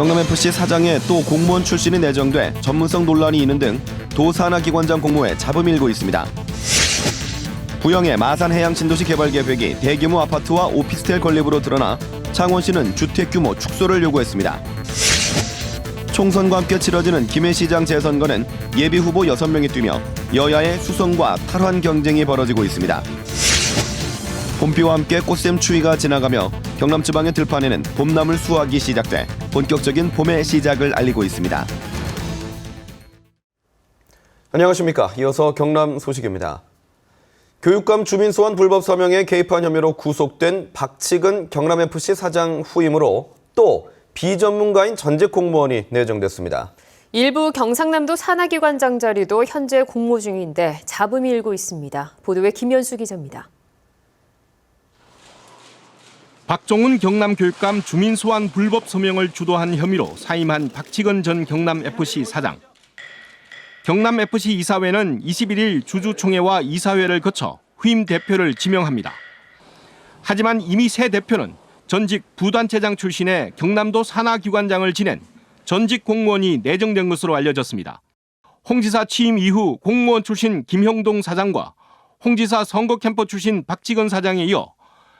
경남FC 사장에 또 공무원 출신이 내정돼 전문성 논란이 있는 등 도산하기관장 공모에 잡음이 일고 있습니다. 부영의 마산해양신도시 개발계획이 대규모 아파트와 오피스텔 건립으로 드러나 창원시는 주택 규모 축소를 요구했습니다. 총선과 함께 치러지는 김해시장 재선거는 예비후보 6명이 뛰며 여야의 수성과 탈환 경쟁이 벌어지고 있습니다. 봄비와 함께 꽃샘 추위가 지나가며 경남 지방의 들판에는 봄나물 수확이 시작돼 본격적인 봄의 시작을 알리고 있습니다. 안녕하십니까. 이어서 경남 소식입니다. 교육감 주민 소환 불법 서명에 개입한 혐의로 구속된 박치근 경남FC 사장 후임으로 또 비전문가인 전직 공무원이 내정됐습니다. 일부 경상남도 산하기관장 자리도 현재 공모 중인데 잡음이 일고 있습니다. 보도에 김현수 기자입니다. 박종훈 경남교육감 주민 소환 불법 서명을 주도한 혐의로 사임한 박치근 전 경남FC 사장. 경남FC 이사회는 21일 주주총회와 이사회를 거쳐 후임 대표를 지명합니다. 하지만 이미 새 대표는 전직 부단체장 출신의 경남도 산하기관장을 지낸 전직 공무원이 내정된 것으로 알려졌습니다. 홍 지사 취임 이후 공무원 출신 김형동 사장과 홍 지사 선거 캠퍼 출신 박치근 사장에 이어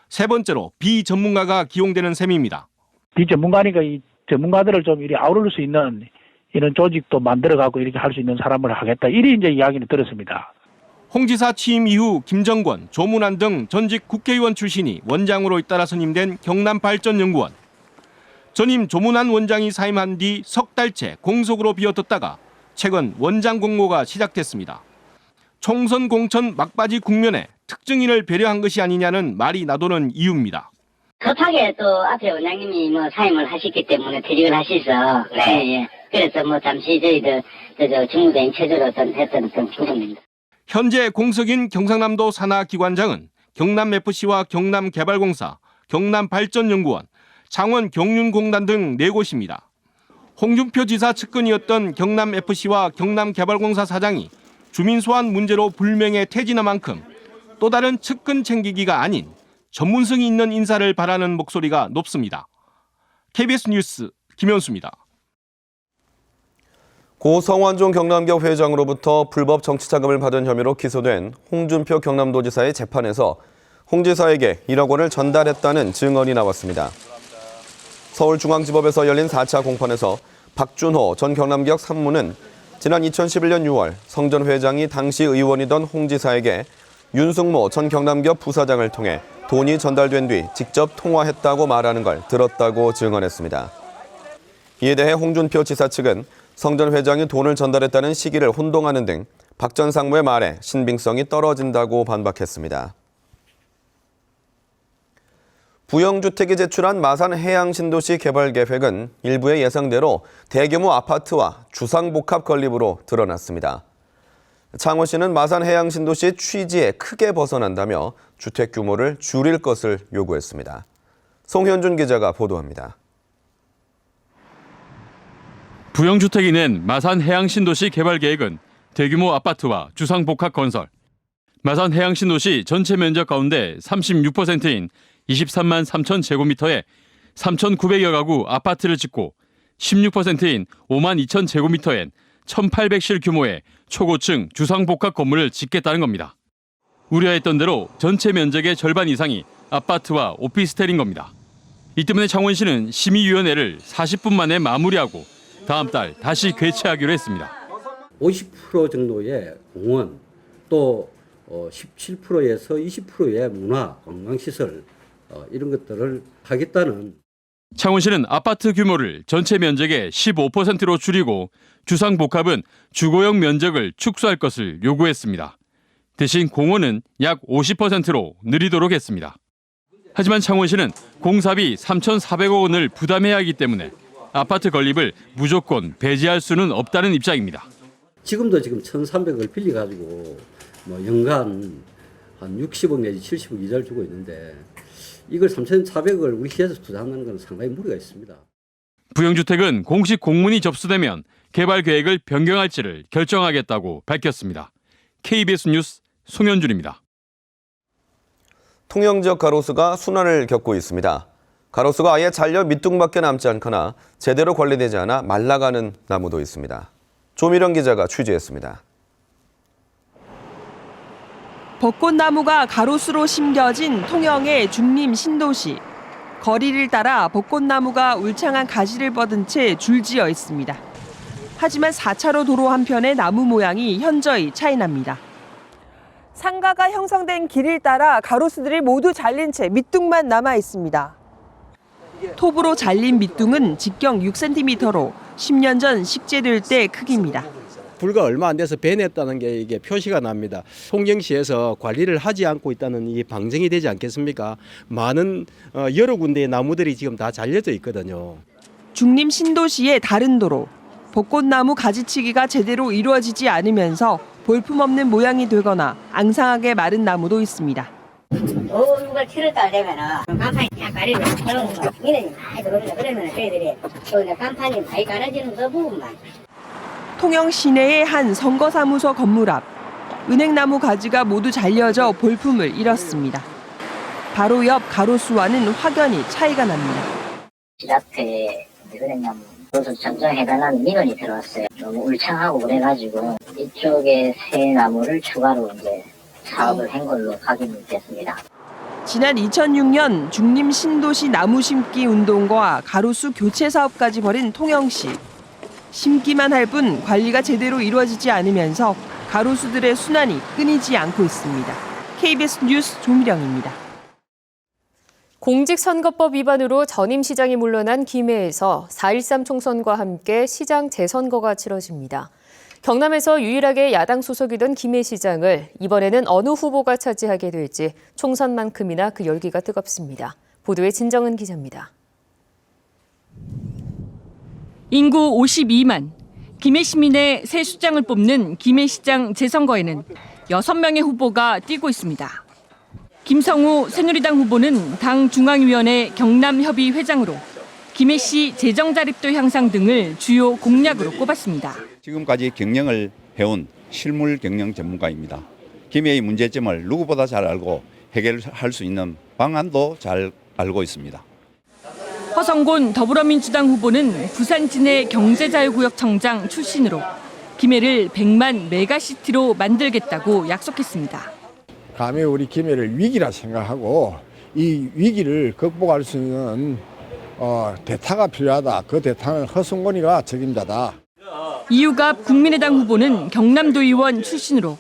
세 번째로 비전문가가 기용되는 셈입니다. 비전문가니까 이 전문가들을 좀 이리 아우를 수 있는 이런 조직도 만들어가고 이렇게 할 수 있는 사람을 하겠다. 이리 이제 이야기는 들었습니다. 홍 지사 취임 이후 김정권, 조문환 등 전직 국회의원 출신이 원장으로 잇따라 선임된 경남발전연구원. 전임 조문환 원장이 사임한 뒤 석 달째 공석으로 비어뒀다가 최근 원장 공모가 시작됐습니다. 총선 공천 막바지 국면에 특정인을 배려한 것이 아니냐는 말이 나도는 이유입니다. 급하게 또 앞에 원장님이 사임을 하셨기 때문에 퇴직을 하셔서 예. 그래서 잠시 저희들 직무대행 체제로 했던 부분입니다. 현재 공석인 경상남도 산하기관장은 경남FC와 경남개발공사, 경남발전연구원, 창원 경륜공단 등 4곳입니다. 홍준표 지사 측근이었던 경남FC와 경남개발공사 사장이 주민 소환 문제로 불명예 퇴진한 만큼 또 다른 측근 챙기기가 아닌 전문성이 있는 인사를 바라는 목소리가 높습니다. KBS 뉴스 김현수입니다. 고 성완종 경남기업 회장으로부터 불법 정치자금을 받은 혐의로 기소된 홍준표 경남도지사의 재판에서 홍 지사에게 1억 원을 전달했다는 증언이 나왔습니다. 서울중앙지법에서 열린 4차 공판에서 박준호 전 경남기업 산무는 지난 2011년 6월 성 전 회장이 당시 의원이던 홍 지사에게 윤승모 전 경남기업 부사장을 통해 돈이 전달된 뒤 직접 통화했다고 말하는 걸 들었다고 증언했습니다. 이에 대해 홍준표 지사 측은 성 전 회장이 돈을 전달했다는 시기를 혼동하는 등 박 전 상무의 말에 신빙성이 떨어진다고 반박했습니다. 부영주택이 제출한 마산해양신도시 개발계획은 일부의 예상대로 대규모 아파트와 주상복합 건립으로 드러났습니다. 창원시는 마산해양신도시 취지에 크게 벗어난다며 주택 규모를 줄일 것을 요구했습니다. 송현준 기자가 보도합니다. 부영주택이 낸 마산해양신도시 개발계획은 대규모 아파트와 주상복합 건설, 마산해양신도시 전체 면적 가운데 36%인 23만 3천 제곱미터에 3,900여 가구 아파트를 짓고 16%인 5만 2천 제곱미터엔 1,800실 규모의 초고층 주상복합 건물을 짓겠다는 겁니다. 우려했던 대로 전체 면적의 절반 이상이 아파트와 오피스텔인 겁니다. 이 때문에 창원시는 심의위원회를 40분 만에 마무리하고 다음 달 다시 개최하기로 했습니다. 50% 정도의 공원, 또 17%에서 20%의 문화, 관광시설 이런 것들을 하겠다는. 창원시는 아파트 규모를 전체 면적의 15%로 줄이고 주상복합은 주거용 면적을 축소할 것을 요구했습니다. 대신 공원은 약 50%로 늘리도록 했습니다. 하지만 창원시는 공사비 3,400억 원을 부담해야 하기 때문에 아파트 건립을 무조건 배제할 수는 없다는 입장입니다. 지금도 1,300억을 빌려가지고 연간 한 60억 내지 70억 이자를 주고 있는데 이걸 3,400억을 우리 시에서 투자한다는 건 상당히 무리가 있습니다. 부영주택은 공식 공문이 접수되면 개발 계획을 변경할지를 결정하겠다고 밝혔습니다. KBS 뉴스 송현준입니다. 통영 지역 가로수가 순환을 겪고 있습니다. 가로수가 아예 잘려 밑둥밖에 남지 않거나 제대로 관리되지 않아 말라가는 나무도 있습니다. 조미령 기자가 취재했습니다. 벚꽃나무가 가로수로 심겨진 통영의 중림 신도시. 거리를 따라 벚꽃나무가 울창한 가지를 뻗은 채 줄지어 있습니다. 하지만 4차로 도로 한편의 나무 모양이 현저히 차이납니다. 상가가 형성된 길을 따라 가로수들이 모두 잘린 채 밑둥만 남아 있습니다. 톱으로 잘린 밑둥은 직경 6cm로 10년 전 식재될 때 크기입니다. 불과 얼마 안 돼서 배냈다는 게 이게 표시가 납니다. 송정시에서 관리를 하지 않고 있다는 이 방증이 되지 않겠습니까? 많은 여러 군데의 나무들이 지금 다 잘려져 있거든요. 중림 신도시의 다른 도로. 벚꽃나무 가지치기가 제대로 이루어지지 않으면서 볼품없는 모양이 되거나 앙상하게 마른 나무도 있습니다. 누가 틀었다 되면은 간판이 딱 가리고 그런 거 민원이 많이 들어옵니다. 그러면 저희들이 또 간판이 많이 깔아지는 그 부분만. 통영 시내의 한 선거사무소 건물 앞. 은행나무 가지가 모두 잘려져 볼품을 잃었습니다. 바로 옆 가로수와는 확연히 차이가 납니다. 집 앞에 은행나무 그것을 정정해달라는 민원이 들어왔어요. 너무 울창하고 그래가지고 이쪽에 새 나무를 추가로 이제 사업을 한 걸로 확인이 됐습니다. 지난 2006년 중림 신도시 나무 심기 운동과 가로수 교체 사업까지 벌인 통영시. 심기만 할 뿐 관리가 제대로 이루어지지 않으면서 가로수들의 순환이 끊이지 않고 있습니다. KBS 뉴스 조미령입니다. 공직선거법 위반으로 전임 시장이 물러난 김해에서 4.13 총선과 함께 시장 재선거가 치러집니다. 경남에서 유일하게 야당 소속이던 김해 시장을 이번에는 어느 후보가 차지하게 될지 총선만큼이나 그 열기가 뜨겁습니다. 보도에 진정은 기자입니다. 인구 52만, 김해 시민의 새 수장을 뽑는 김해시장 재선거에는 6명의 후보가 뛰고 있습니다. 김성우 새누리당 후보는 당 중앙위원회 경남협의 회장으로 김해시 재정자립도 향상 등을 주요 공약으로 꼽았습니다. 지금까지 경영을 해온 실물 경영 전문가입니다. 김해의 문제점을 누구보다 잘 알고 해결할 수 있는 방안도 잘 알고 있습니다. 허성곤 더불어민주당 후보는 부산 진해 경제자유구역 청장 출신으로 김해를 100만 메가시티로 만들겠다고 약속했습니다. 감히 우리 김해를 위기라 생각하고 이 위기를 극복할 수 있는 대타가 필요하다. 그 대타는 허성곤이가 책임자다. 이유갑 국민의당 후보는 경남도의원 출신으로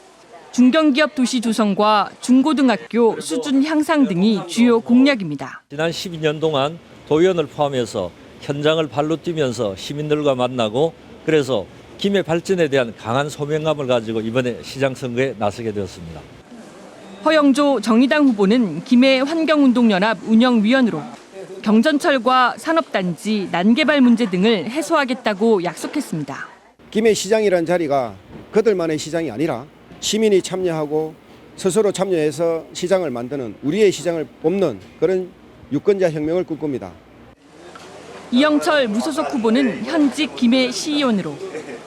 중견기업 도시 조성과 중고등학교 수준 향상 등이 주요 공약입니다. 지난 12년 동안 도의원을 포함해서 현장을 발로 뛰면서 시민들과 만나고 그래서 김해 발전에 대한 강한 소명감을 가지고 이번에 시장 선거에 나서게 되었습니다. 허영조 정의당 후보는 김해 환경운동연합 운영위원으로 경전철과 산업단지, 난개발 문제 등을 해소하겠다고 약속했습니다. 김해 시장이라는 자리가 그들만의 시장이 아니라 시민이 참여하고 스스로 참여해서 시장을 만드는 우리의 시장을 뽑는 그런 유권자 혁명을 꿈꿉니다. 이영철 무소속 후보는 현직 김해 시의원으로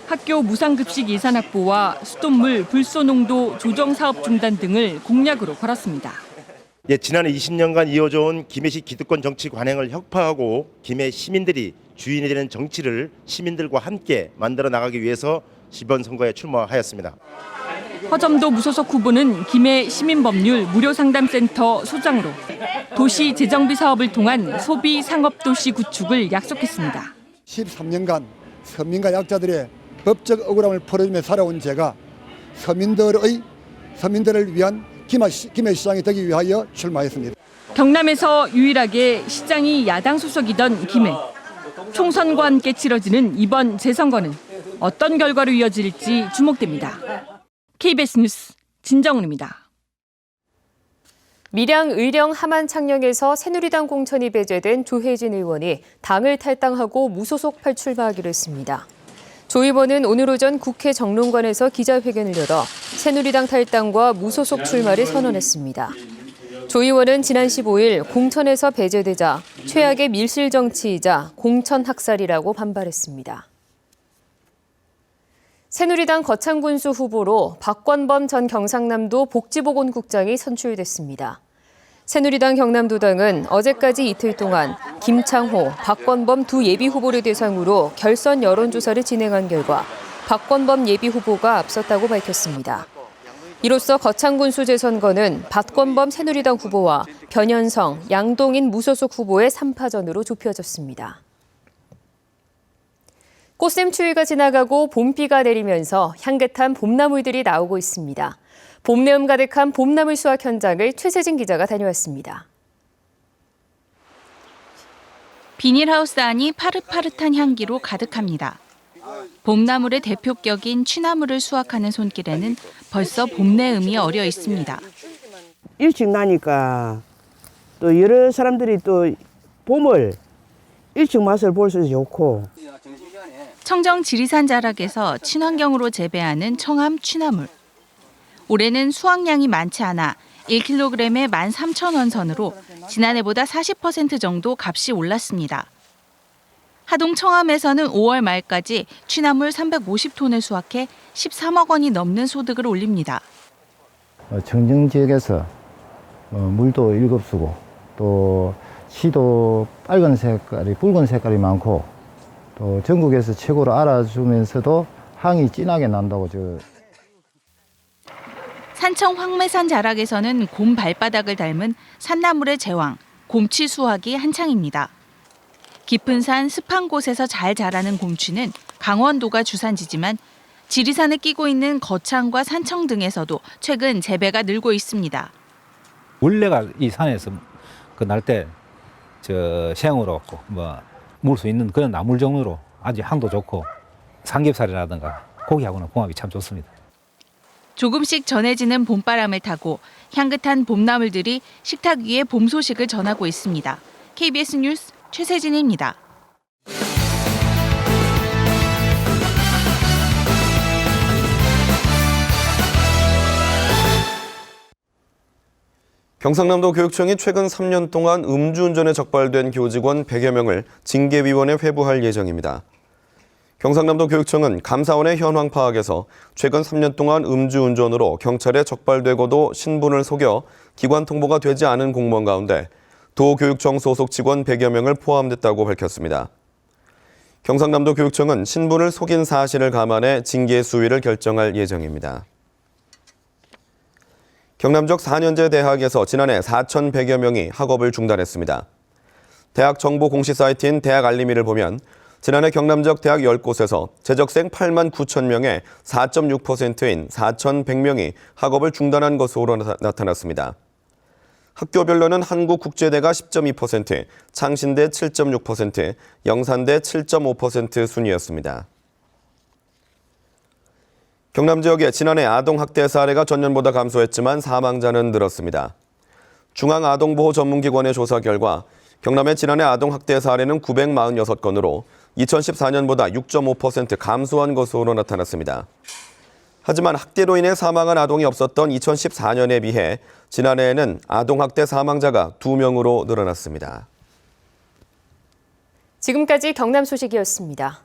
학교 무상급식 예산 확보와 수돗물 불소농도 조정 사업 중단 등을 공약으로 걸었습니다. 지난 20년간 이어져온 김해시 기득권 정치 관행을 혁파하고 김해 시민들이 주인이 되는 정치를 시민들과 함께 만들어 나가기 위해서 이번 선거에 출마하였습니다. 허점도 무소속 후보는 김해 시민법률 무료상담센터 소장으로 도시 재정비 사업을 통한 소비 상업도시 구축을 약속했습니다. 13년간 서민과 약자들의 법적 억울함을 풀어주며 살아온 제가 서민들을 위한 김해시장이 되기 위하여 출마했습니다. 경남에서 유일하게 시장이 야당 소속이던 김해. 총선과 함께 치러지는 이번 재선거는 어떤 결과로 이어질지 주목됩니다. KBS 뉴스 진정은입니다. 밀양 의령 함안 창녕에서 새누리당 공천이 배제된 조혜진 의원이 당을 탈당하고 무소속 탈출마하기로 했습니다. 조 의원은 오늘 오전 국회 정론관에서 기자회견을 열어 새누리당 탈당과 무소속 출마를 선언했습니다. 조 의원은 지난 15일 공천에서 배제되자 최악의 밀실 정치이자 공천 학살이라고 반발했습니다. 새누리당 거창군수 후보로 박권범 전 경상남도 복지보건국장이 선출됐습니다. 새누리당 경남도당은 어제까지 이틀 동안 김창호, 박건범 두 예비후보를 대상으로 결선 여론조사를 진행한 결과 박건범 예비후보가 앞섰다고 밝혔습니다. 이로써 거창군수 재선거는 박건범 새누리당 후보와 변현성, 양동인 무소속 후보의 3파전으로 좁혀졌습니다. 꽃샘추위가 지나가고 봄비가 내리면서 향긋한 봄나물들이 나오고 있습니다. 봄내음 가득한 봄나물 수확 현장을 최세진 기자가 다녀왔습니다. 비닐하우스 안이 파릇파릇한 향기로 가득합니다. 봄나물의 대표격인 취나물을 수확하는 손길에는 벌써 봄내음이 어려 있습니다. 일찍 나니까 또 여러 사람들이 또 봄을 일찍 맛을 볼 수 좋고. 청정 지리산 자락에서 친환경으로 재배하는 청암 취나물. 올해는 수확량이 많지 않아 1kg에 13,000원 선으로 지난해보다 40% 정도 값이 올랐습니다. 하동 청암에서는 5월 말까지 취나물 350톤을 수확해 13억 원이 넘는 소득을 올립니다. 청정 지역에서 물도 일급수고 또 씨도 붉은 색깔이 많고 또 전국에서 최고로 알아주면서도 향이 진하게 난다고. 산청 황매산 자락에서는 곰 발바닥을 닮은 산나물의 제왕, 곰취 수확이 한창입니다. 깊은 산, 습한 곳에서 잘 자라는 곰취는 강원도가 주산지지만 지리산에 끼고 있는 거창과 산청 등에서도 최근 재배가 늘고 있습니다. 원래가 이 산에서 날 때 생으로 먹을 수 있는 그런 나물 종류로 아주 향도 좋고 삼겹살이라든가 고기하고는 궁합이 참 좋습니다. 조금씩 전해지는 봄바람을 타고 향긋한 봄나물들이 식탁 위에 봄 소식을 전하고 있습니다. KBS 뉴스 최세진입니다. 경상남도 교육청이 최근 3년 동안 음주운전에 적발된 교직원 100여 명을 징계위원회에 회부할 예정입니다. 경상남도 교육청은 감사원의 현황 파악에서 최근 3년 동안 음주운전으로 경찰에 적발되고도 신분을 속여 기관 통보가 되지 않은 공무원 가운데 도교육청 소속 직원 100여 명을 포함됐다고 밝혔습니다. 경상남도 교육청은 신분을 속인 사실을 감안해 징계 수위를 결정할 예정입니다. 경남적 4년제 대학에서 지난해 4,100여 명이 학업을 중단했습니다. 대학 정보 공시 사이트인 대학알림이를 보면 지난해 경남적 대학 10곳에서 재적생 8만 9천 명의 4.6%인 4,100명이 학업을 중단한 것으로 나타났습니다. 학교별로는 한국국제대가 10.2%, 창신대 7.6%, 영산대 7.5% 순이었습니다. 경남 지역에 지난해 아동학대 사례가 전년보다 감소했지만 사망자는 늘었습니다. 중앙아동보호전문기관의 조사 결과 경남의 지난해 아동학대 사례는 946건으로 2014년보다 6.5% 감소한 것으로 나타났습니다. 하지만 학대로 인해 사망한 아동이 없었던 2014년에 비해 지난해에는 아동학대 사망자가 2명으로 늘어났습니다. 지금까지 경남 소식이었습니다.